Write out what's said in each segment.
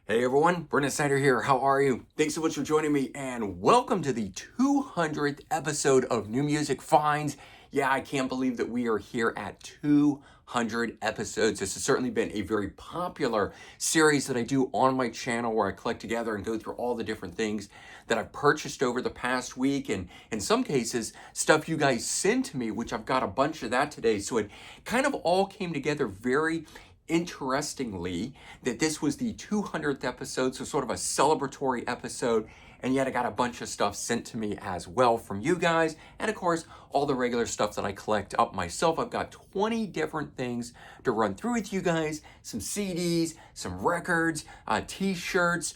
Hey everyone, Brendan Snyder here. How are you? Thanks so much for joining me and welcome to the 200th episode of New Music Finds. Yeah, I can't believe that we are here at 200 episodes. This has certainly been a very popular series that I do on my channel where I collect together and go through all the different things that I've purchased over the past week, and in some cases, stuff you guys send to me, which I've got a bunch of that today. So it kind of all came together very interestingly that this was the 200th episode, so sort of a celebratory episode, and yet I got a bunch of stuff sent to me as well from you guys, and of course all the regular stuff that I collect up myself. I've got 20 different things to run through with you guys, some CDs, some records, t-shirts,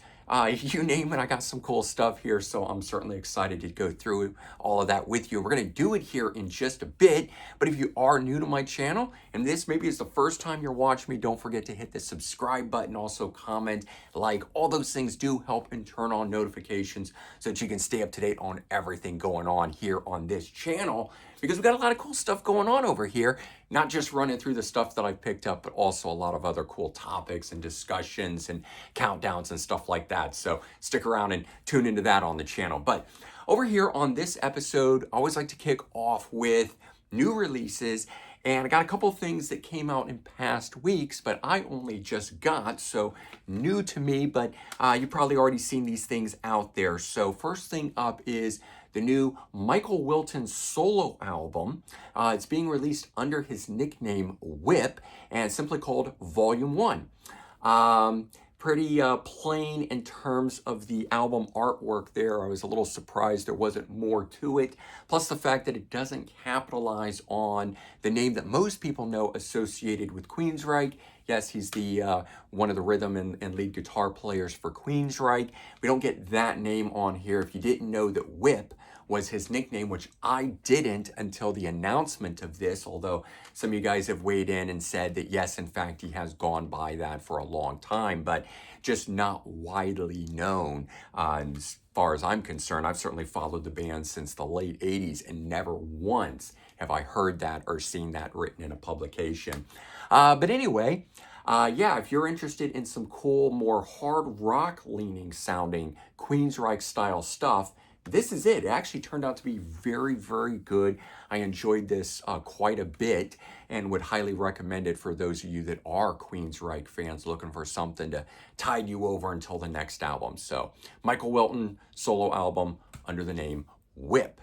you name it, I got some cool stuff here, so I'm certainly excited to go through all of that with you. We're going to do it here in just a bit, but if you are new to my channel, and this maybe is the first time you're watching me, don't forget to hit the subscribe button, also comment, like, all those things do help and turn on notifications so that you can stay up to date on everything going on here on this channel, because we got a lot of cool stuff going on over here, not just running through the stuff that I've picked up, but also a lot of other cool topics and discussions and countdowns and stuff like that. So stick around and tune into that on the channel. But over here on this episode, I always like to kick off with new releases. And I got a couple things that came out in past weeks, but I only just got, so new to me, but you've probably already seen these things out there. So first thing up is the new Michael Wilton solo album. It's being released under his nickname Whip, and it's simply called Volume 1. Pretty plain in terms of the album artwork there. I was a little surprised there wasn't more to it. Plus the fact that it doesn't capitalize on the name that most people know associated with Queensryche. Yes, he's the one of the rhythm and lead guitar players for Queensryche. We don't get that name on here. If you didn't know that Whip was his nickname, which I didn't until the announcement of this, although some of you guys have weighed in and said that yes, in fact, he has gone by that for a long time, but just not widely known. As far as I'm concerned, I've certainly followed the band since the late 80s and never once have I heard that or seen that written in a publication. But anyway, yeah, if you're interested in some cool, more hard rock leaning sounding Queensryche style stuff, this is it. It actually turned out to be very, very good. I enjoyed this quite a bit and would highly recommend it for those of you that are Queensryche fans looking for something to tide you over until the next album. So, Michael Wilton solo album under the name Whip.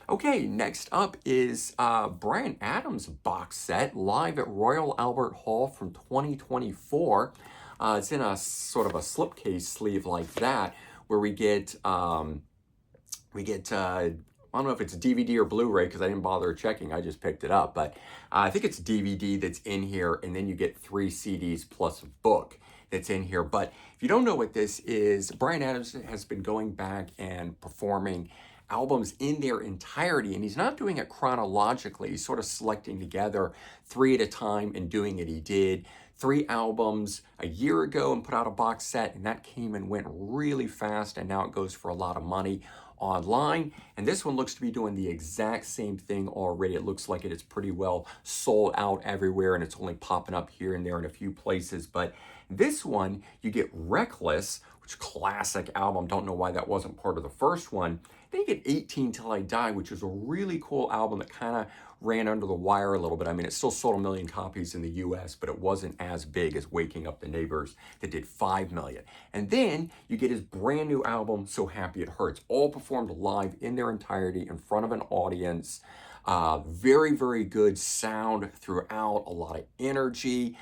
Okay, next up is Bryan Adams' box set, live at Royal Albert Hall from 2024. It's in a sort of a slipcase sleeve like that, where we get, I don't know if it's DVD or Blu-ray because I didn't bother checking, I just picked it up, but I think it's DVD that's in here, and then you get 3 CDs plus a book that's in here. But if you don't know what this is, Bryan Adams has been going back and performing albums in their entirety, and he's not doing it chronologically. He's sort of selecting together 3 at a time and doing it. He did 3 albums a year ago and put out a box set, and that came and went really fast, and now it goes for a lot of money online. And this one looks to be doing the exact same thing already. It looks like it is pretty well sold out everywhere, and it's only popping up here and there in a few places. But this one, you get Reckless, which classic album. Don't know why that wasn't part of the first one. Then you get 18 Till I Die, which is a really cool album that kind of ran under the wire a little bit. I mean, it still sold 1 million copies in the US, but it wasn't as big as Waking Up the Neighbors that did 5 million. And then you get his brand new album, So Happy It Hurts, all performed live in their entirety in front of an audience. Very, very good sound throughout, a lot of energy.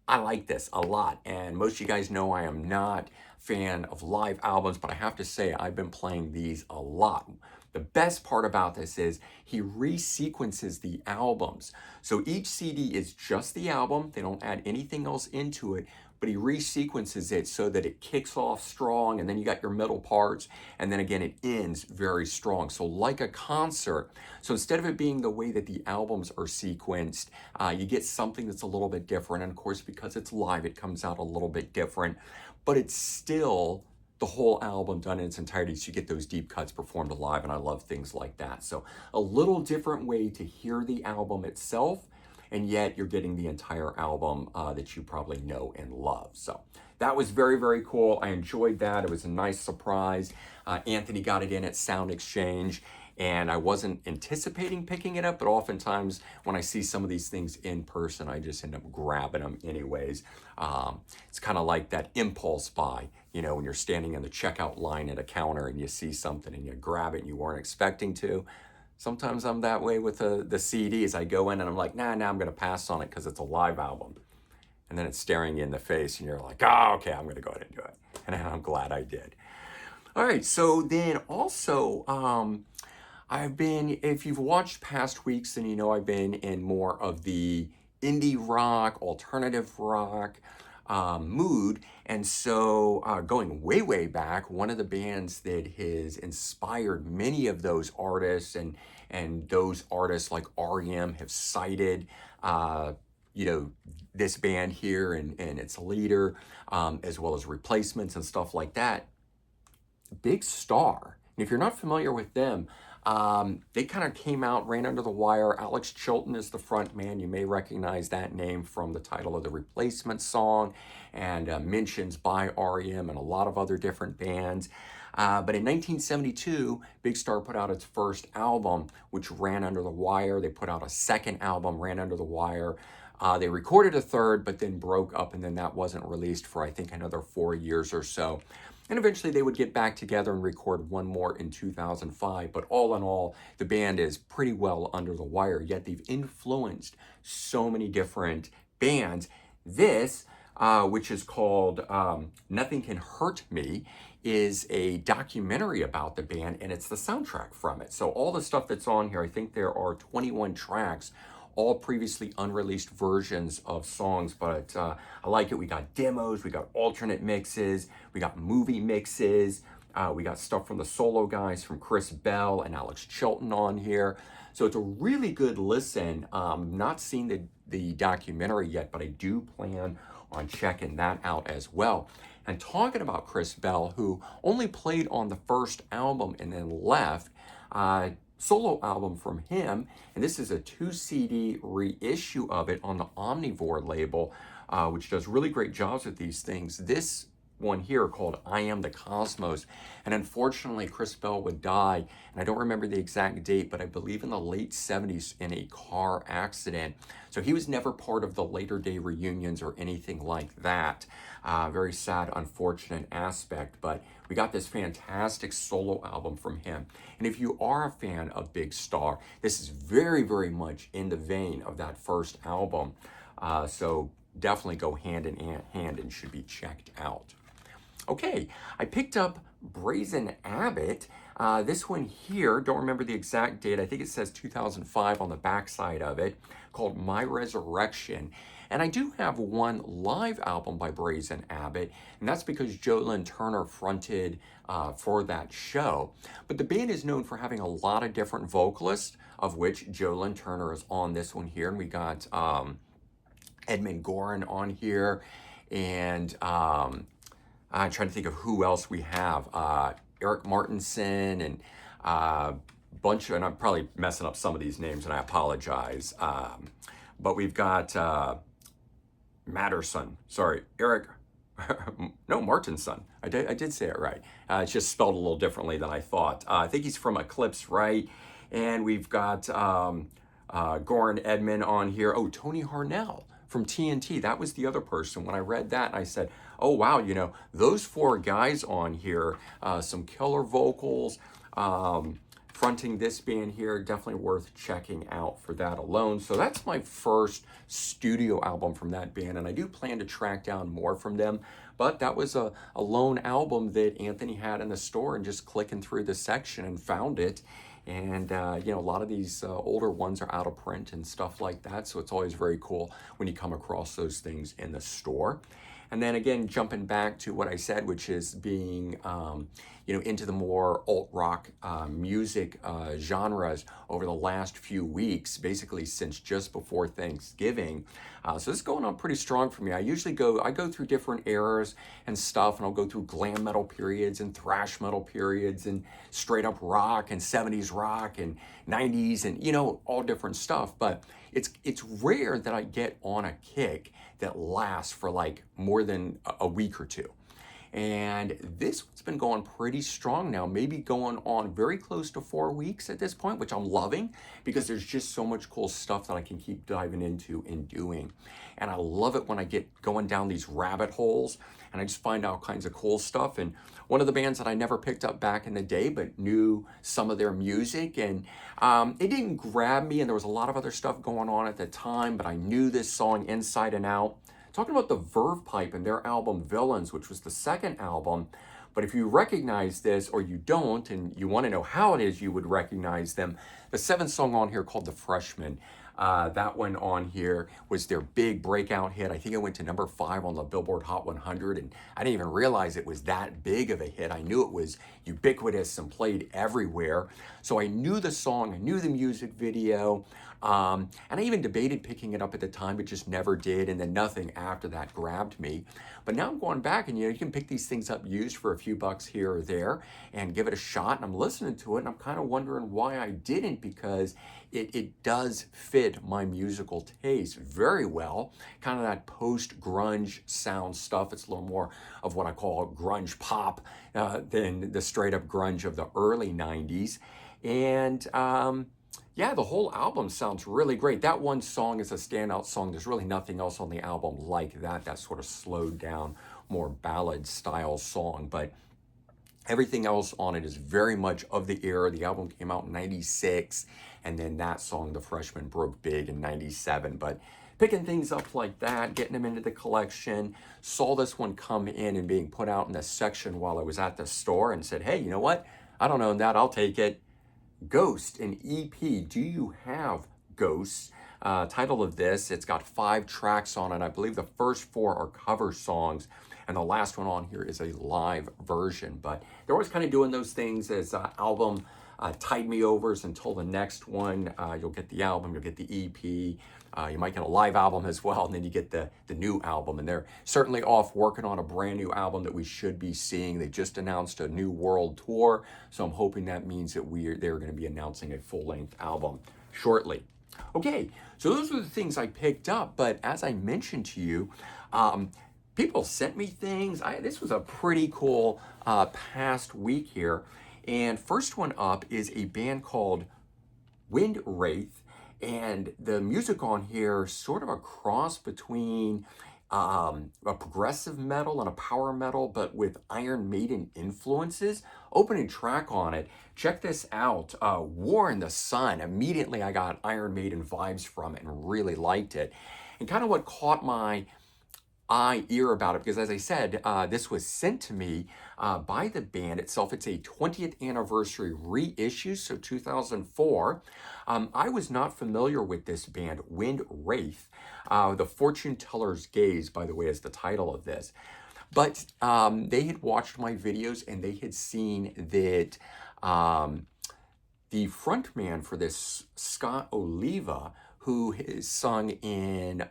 I like this a lot, and most of you guys know I am not a fan of live albums, but I have to say I've been playing these a lot. The best part about this is he resequences the albums. So each CD is just the album. They don't add anything else into it, but he resequences it so that it kicks off strong, and then you got your middle parts, and then again it ends very strong. So like a concert. So instead of it being the way that the albums are sequenced, you get something that's a little bit different. And of course, because it's live, it comes out a little bit different, but it's still the whole album done in its entirety, so you get those deep cuts performed live, and I love things like that. So a little different way to hear the album itself, and yet you're getting the entire album that you probably know and love. So that was very, very cool. I enjoyed that. It was a nice surprise. Anthony got it in at Sound Exchange, and I wasn't anticipating picking it up, but oftentimes when I see some of these things in person, I just end up grabbing them anyways. It's kind of like that impulse buy, you know, when you're standing in the checkout line at a counter and you see something and you grab it and you weren't expecting to. Sometimes I'm that way with the CDs. I go in and I'm like, nah, I'm going to pass on it because it's a live album. And then it's staring you in the face and you're like, oh, okay, I'm going to go ahead and do it. And I'm glad I did. All right, so then also, I've been, if you've watched past weeks, then you know I've been in more of the indie rock, alternative rock mood. And so going way, way back, one of the bands that has inspired many of those artists and those artists like REM have cited, you know, this band here and its leader, as well as replacements and stuff like that. Big Star. And if you're not familiar with them, they kind of came out, ran under the wire. Alex Chilton is the front man. You may recognize that name from the title of the Replacement song and mentions by REM and a lot of other different bands. But in 1972, Big Star put out its first album, which ran under the wire. They put out a second album, ran under the wire. They recorded a third, but then broke up, and then that wasn't released for, I think, another 4 years or so. And eventually they would get back together and record one more in 2005. But all in all, the band is pretty well under the wire, yet they've influenced so many different bands. This, which is called Nothing Can Hurt Me, is a documentary about the band, and it's the soundtrack from it. So all the stuff that's on here, I think there are 21 tracks, all previously unreleased versions of songs, but I like it. We got demos, we got alternate mixes, we got movie mixes, we got stuff from the solo guys, from Chris Bell and Alex Chilton on here. So it's a really good listen. Not seen the documentary yet, but I do plan on checking that out as well. And talking about Chris Bell, who only played on the first album and then left, solo album from him, and this is a 2 CD reissue of it on the Omnivore label, which does really great jobs with these things. This one here called I Am the Cosmos, and unfortunately Chris Bell would die, and I don't remember the exact date, but I believe in the late 70s in a car accident. So he was never part of the later day reunions or anything like that. Very sad, unfortunate aspect, but we got this fantastic solo album from him. And if you are a fan of Big Star, this is very, very much in the vein of that first album. So definitely go hand in hand and should be checked out. Okay, I picked up Brazen Abbott. This one here, don't remember the exact date. I think it says 2005 on the backside of it, called My Resurrection. And I do have one live album by Brazen Abbott, and that's because Joe Lynn Turner fronted for that show. But the band is known for having a lot of different vocalists, of which Joe Lynn Turner is on this one here. And we got Edmund Gorin on here, and I'm trying to think of who else we have. Eric Martinson and bunch of, and I'm probably messing up some of these names, and I apologize. But we've got Eric, no, Martinson. I did say it right. It's just spelled a little differently than I thought. I think he's from Eclipse, right? And we've got Goran Edmund on here. Oh, Tony Harnell from TNT. That was the other person. When I read that, I said, oh, wow, you know, those four guys on here, some killer vocals, fronting this band here, definitely worth checking out for that alone. So that's my first studio album from that band, and I do plan to track down more from them, but that was a lone album that Anthony had in the store, and just clicking through the section and found it. And, you know, a lot of these older ones are out of print and stuff like that, so it's always very cool when you come across those things in the store. And then again, jumping back to what I said, which is being, you know, into the more alt-rock music genres over the last few weeks, basically since just before Thanksgiving. So this is going on pretty strong for me. I go through different eras and stuff, and I'll go through glam metal periods and thrash metal periods and straight up rock and 70s rock and 90s and, you know, all different stuff. But it's rare that I get on a kick that lasts for like more than a week or two. And this one's been going pretty strong now, maybe going on very close to 4 weeks at this point, which I'm loving because there's just so much cool stuff that I can keep diving into and doing. And I love it when I get going down these rabbit holes and I just find all kinds of cool stuff. And one of the bands that I never picked up back in the day, but knew some of their music, and it didn't grab me, and there was a lot of other stuff going on at the time, but I knew this song inside and out. Talking about the Verve Pipe and their album Villains, which was the second album. But if you recognize this or you don't, and you want to know how it is you would recognize them, the seventh song on here called The Freshman. That one on here was their big breakout hit. I think it went to number 5 on the Billboard Hot 100, and I didn't even realize it was that big of a hit. I knew it was ubiquitous and played everywhere. So I knew the song, I knew the music video, and I even debated picking it up at the time, but just never did, and then nothing after that grabbed me. But now I'm going back, and you can pick these things up used for a few bucks here or there and give it a shot, and I'm listening to it, and I'm kind of wondering why I didn't, because it does fit my musical taste very well. Kind of that post-grunge sound stuff. It's a little more of what I call grunge pop than the straight-up grunge of the early 90s. And yeah, the whole album sounds really great. That one song is a standout song. There's really nothing else on the album like that. That sort of slowed down, more ballad style song. But everything else on it is very much of the era. The album came out in 96, and then that song, The Freshman, broke big in 97. But picking things up like that, getting them into the collection, saw this one come in and being put out in the section while I was at the store and said, hey, you know what? I don't own that. I'll take it. Ghost, an EP. Do you have Ghosts? Title of this, it's got 5 tracks on it. I believe the first 4 are cover songs, and the last one on here is a live version. But they're always kind of doing those things as album tide me overs until the next one. You'll get the album, you'll get the EP, you might get a live album as well, and then you get the new album. And they're certainly off working on a brand new album that we should be seeing. They just announced a new world tour, so I'm hoping that means that they're going to be announcing a full-length album shortly. Okay, so those were the things I picked up, but as I mentioned to you, people sent me things. This was a pretty cool past week here. And first one up is a band called Wraith, and the music on here sort of a cross between a progressive metal and a power metal, but with Iron Maiden influences. Opening track on it, check this out, War in the Sun. Immediately I got Iron Maiden vibes from it and really liked it. And kind of what caught my ear about it, because as I said, this was sent to me by the band itself. It's a 20th anniversary reissue, so 2004. I was not familiar with this band, Wraith. The Fortune Teller's Gaze, by the way, is the title of this. But they had watched my videos and they had seen that the frontman for this, Scott Oliva, who has sung in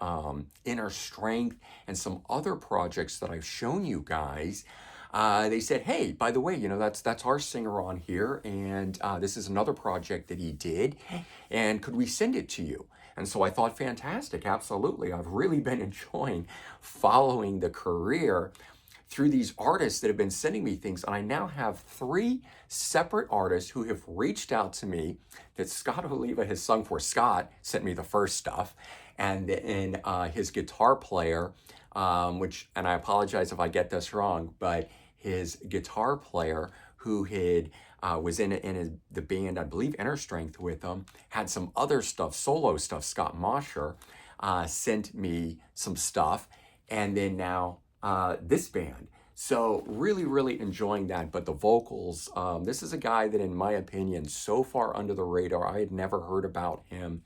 Inner Strength and some other projects that I've shown you guys, they said, hey, by the way, that's our singer on here, and this is another project that he did, and could we send it to you? And so I thought, fantastic, absolutely. I've really been enjoying following the career through these artists that have been sending me things. And I now have 3 separate artists who have reached out to me that Scott Oliva has sung for. Scott sent me the first stuff, and then his guitar player, and I apologize if I get this wrong, but his guitar player who had was in the band, I believe Inner Strength with him, had some other stuff, solo stuff. Scott Mosher sent me some stuff, and then now this band. So really, really enjoying that. But the vocals, this is a guy that, in my opinion, so far under the radar, I had never heard about him,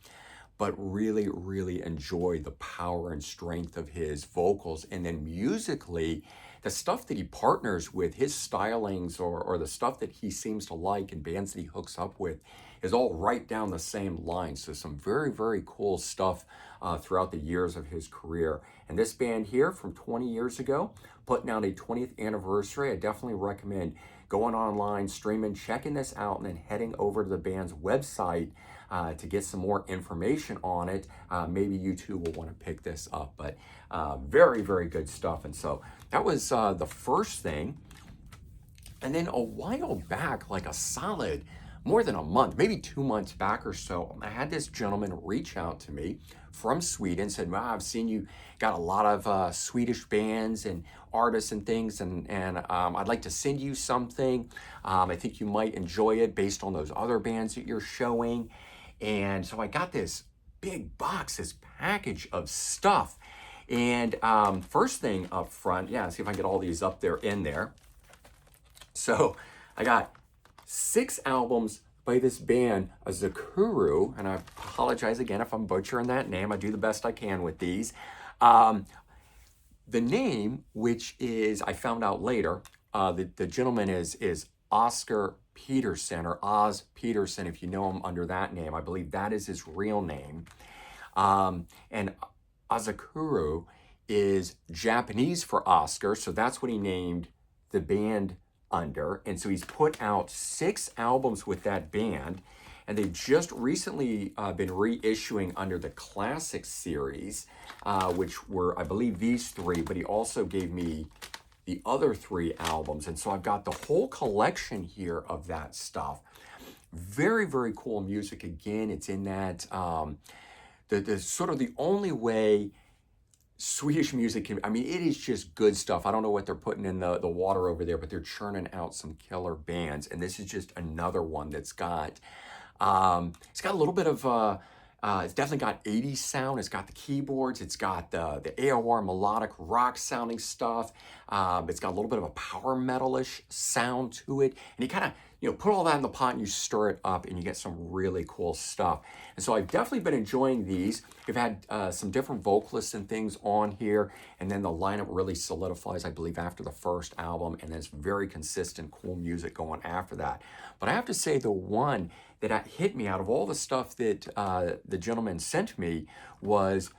but really, really enjoy the power and strength of his vocals. And then musically, the stuff that he partners with, his stylings or the stuff that he seems to like and bands that he hooks up with is all right down the same line. So some very, very cool stuff throughout the years of his career. And this band here from 20 years ago, putting out a 20th anniversary. I definitely recommend going online, streaming, checking this out, and then heading over to the band's website to get some more information on it. Maybe you too will want to pick this up, but very, very good stuff. And so that was the first thing. And then a while back, like a solid more than a month, maybe 2 months back or so, I had this gentleman reach out to me from Sweden, said, wow, I've seen you got a lot of Swedish bands and artists and things, and I'd like to send you something. I think you might enjoy it based on those other bands that you're showing. And so I got this big box, this package of stuff. And first thing up front, yeah, see if I can get all these up there in there. So I got 6 albums by this band, Azak Kuru, and I apologize again if I'm butchering that name. I do the best I can with these. The name, which is, I found out later, the gentleman is Oscar Peterson, or Oz Peterson, if you know him under that name. I believe that is his real name. And Azak Kuru is Japanese for Oscar, so that's what he named the band under. And so he's put out 6 albums with that band, and they've just recently been reissuing under the Classic series, which were, I believe, these 3, but he also gave me the other 3 albums. And so I've got the whole collection here of that stuff. Very, very cool music. Again, it's in that, the sort of the only way Swedish music can, I mean, it is just good stuff. I don't know what they're putting in the water over there, but they're churning out some killer bands. And this is just another one that's got, it's got a little bit of, it's definitely got 80s sound. It's got the keyboards. It's got the AOR melodic rock sounding stuff. It's got a little bit of a power metal-ish sound to it. And you kind of, put all that in the pot and you stir it up and you get some really cool stuff. And so I've definitely been enjoying these. We've had some different vocalists and things on here, and then the lineup really solidifies, I believe, after the first album, and then it's very consistent, cool music going after that. But I have to say, the one that hit me out of all the stuff that the gentleman sent me was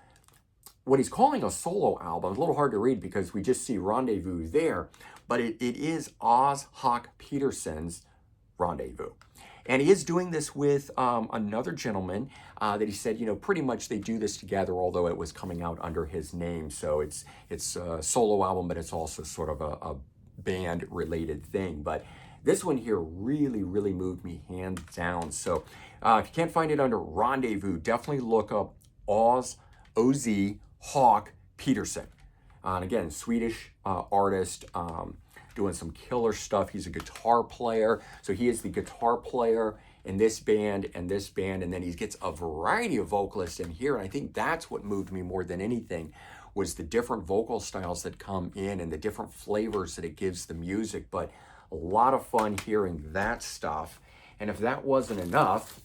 what he's calling a solo album. It's a little hard to read because we just see Rendezvous there, but it is Hawk Peterson's Rendezvous. And he is doing this with another gentleman that he said, pretty much they do this together, although it was coming out under his name. So it's a solo album, but it's also sort of a band-related thing. But this one here really, really moved me hands down. So if you can't find it under Rendezvous, definitely look up O-Z Hawk Peterson. And again, Swedish artist, doing some killer stuff. He's a guitar player. So he is the guitar player in this band and this band. And then he gets a variety of vocalists in here. And I think that's what moved me more than anything, was the different vocal styles that come in and the different flavors that it gives the music. But a lot of fun hearing that stuff. And if that wasn't enough,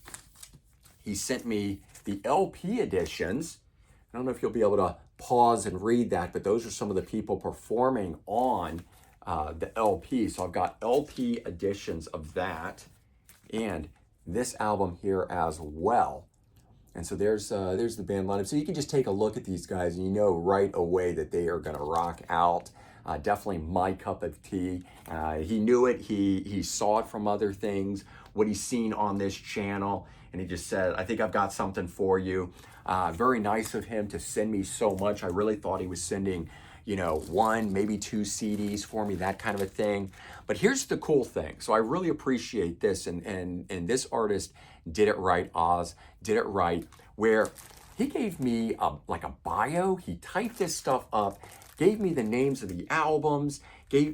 he sent me the LP editions. I don't know if you'll be able to pause and read that, but those are some of the people performing on the LP. So I've got LP editions of that and this album here as well. And so there's the band lineup. So you can just take a look at these guys and you know right away that they are going to rock out. Definitely my cup of tea. He knew it. He saw it from other things, what he's seen on this channel, and he just said, I think I've got something for you. Very nice of him to send me so much. I really thought he was sending, 1, maybe 2 CDs for me, that kind of a thing. But here's the cool thing. So I really appreciate this, and this artist did it right. Oz did it right, where he gave me like a bio. He typed this stuff up, gave me the names of the albums,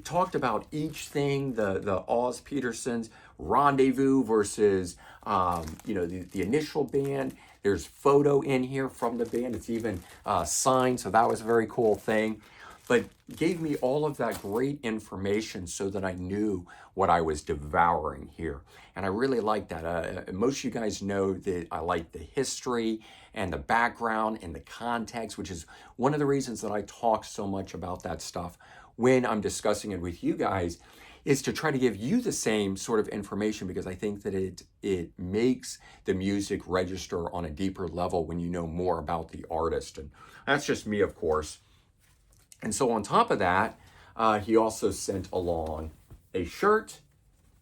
talked about each thing, the Oz Peterson's Rendezvous versus, the initial band. There's photo in here from the band. It's even signed, so that was a very cool thing. But gave me all of that great information so that I knew what I was devouring here. And I really like that. Most of you guys know that I like the history and the background and the context, which is one of the reasons that I talk so much about that stuff when I'm discussing it with you guys, is to try to give you the same sort of information, because I think that it makes the music register on a deeper level when you know more about the artist. And that's just me, of course. And so on top of that, he also sent along a shirt.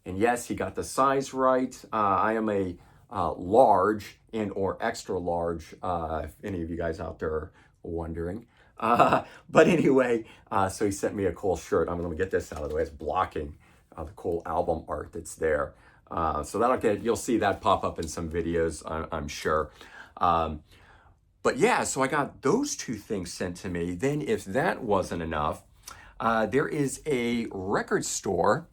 And yes, he got the size right. I am a large and or extra large, if any of you guys out there are wondering. But anyway, so he sent me a cool shirt. Let me get this out of the way. It's blocking the cool album art that's there. So you'll see that pop up in some videos, I'm sure. But yeah, so I got those two things sent to me. Then if that wasn't enough, there is a record store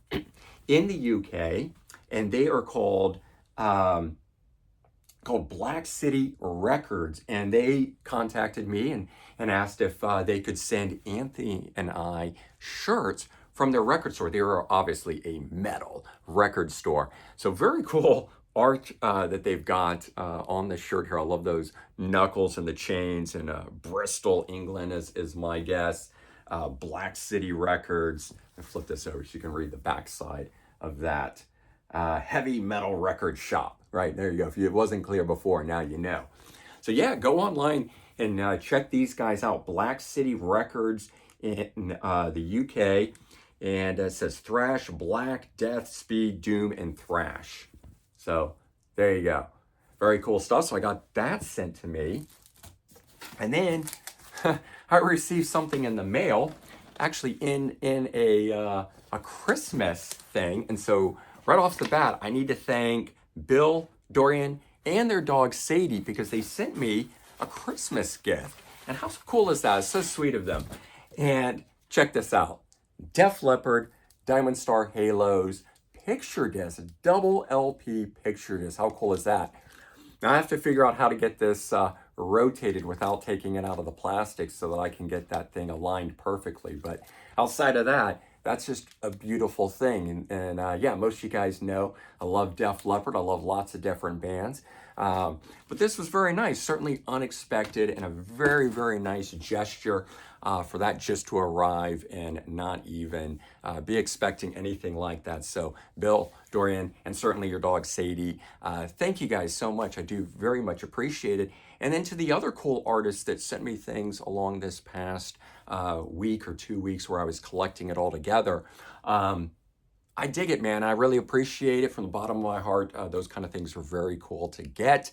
in the UK, and they are called Black City Records, and they contacted me and asked if they could send Anthony and I shirts from their record store. They are obviously a metal record store. So very cool art that they've got on the shirt here. I love those knuckles and the chains, and Bristol, England is my guess. Black City Records. I flip this over so you can read the backside of that. Heavy metal record shop. Right, there you go. If it wasn't clear before, now you know. So yeah, go online and check these guys out. Black City Records in the UK. And it says thrash, black, death, speed, doom, and thrash. So there you go. Very cool stuff. So I got that sent to me. And then I received something in the mail, actually in a Christmas thing. And so right off the bat, I need to thank Bill, Dorian, and their dog Sadie, because they sent me a Christmas gift. And how cool is that? It's so sweet of them. And check this out. Def Leopard, Diamond Star Halos, picture disc, double LP picture disc. How cool is that? Now I have to figure out how to get this rotated without taking it out of the plastic so that I can get that thing aligned perfectly. But outside of that, that's just a beautiful thing. And yeah, most of you guys know I love Def Leppard. I love lots of different bands. But this was very nice, certainly unexpected, and a very, very nice gesture for that just to arrive and not even be expecting anything like that. So Bill, Dorian, and certainly your dog Sadie, thank you guys so much. I do very much appreciate it. And then to the other cool artists that sent me things along this past week or 2 weeks where I was collecting it all together. I dig it, man. I really appreciate it from the bottom of my heart. Those kind of things are very cool to get.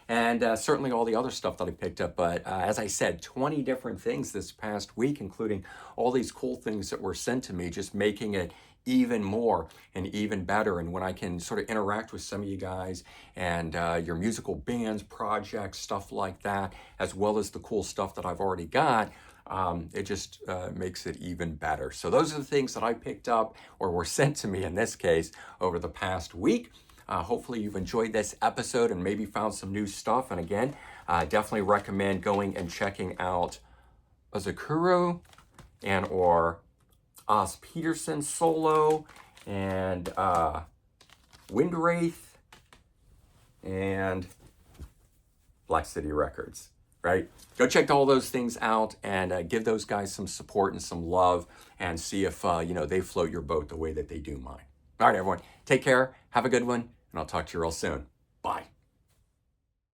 And certainly all the other stuff that I picked up. But as I said, 20 different things this past week, including all these cool things that were sent to me, just making it even more and even better. And when I can sort of interact with some of you guys and your musical bands, projects, stuff like that, as well as the cool stuff that I've already got, it just makes it even better. So those are the things that I picked up, or were sent to me in this case, over the past week. Hopefully you've enjoyed this episode and maybe found some new stuff. And again, definitely recommend going and checking out Azak Kuru and or Hawk Peterson solo and Wraith and Black City Records. Right? Go check all those things out and give those guys some support and some love, and see if they float your boat the way that they do mine. All right, everyone. Take care. Have a good one, and I'll talk to you real soon. Bye.